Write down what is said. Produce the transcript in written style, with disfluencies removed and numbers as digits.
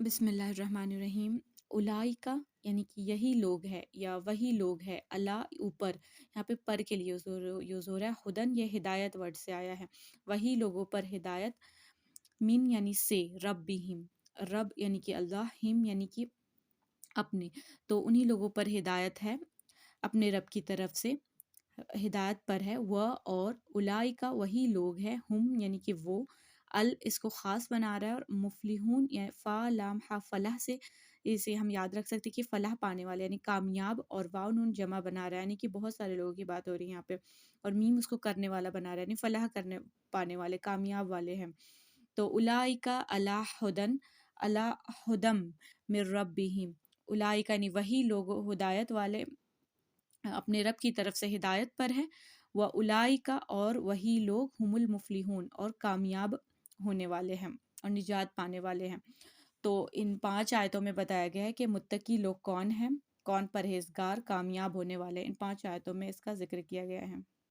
بسم اللہ الرحمن الرحیم۔ اولائکا یعنی کہ یہی لوگ ہے یا وہی لوگ ہے، اللہ اوپر، یہاں پہ پر کے لیے یوز ہو رہا ہے، ہدن یہ ہدایت ورڈ سے آیا ہے، وہی لوگوں پر ہدایت، من یعنی سے، ربہم، رب یعنی کہ اللہ، ہم یعنی کہ اپنے، تو انہی لوگوں پر ہدایت ہے اپنے رب کی طرف سے، ہدایت پر ہے وہ، اور اولائکا وہی لوگ ہیں، ہم یعنی کہ وہ، اس کو خاص بنا رہا ہے، اور مفلحون یا فا لام ہا فلاح سے اسے ہم یاد رکھ سکتے کہ فلاح پانے والے یعنی کامیاب، اور واو نون جمع بنا رہا ہے یعنی کہ بہت سارے لوگوں کی بات ہو رہی ہے یہاں پہ، اور میم اس کو کرنے والا بنا رہا ہے یعنی فلاح کرنے پانے والے، کامیاب والے ہیں۔ تو اولائکا علی ہدن، علی ہدم من ربہم، اولائکا یعنی وہی لوگ ہدایت والے اپنے رب کی طرف سے ہدایت پر ہیں، وہ اولائکا اور وہی لوگ، ہم المفلحون اور کامیاب ہونے والے ہیں اور نجات پانے والے ہیں۔ تو ان 5 آیتوں میں بتایا گیا ہے کہ متقی لوگ کون ہیں، کون پرہیزگار کامیاب ہونے والے ہیں، ان 5 آیتوں میں اس کا ذکر کیا گیا ہے۔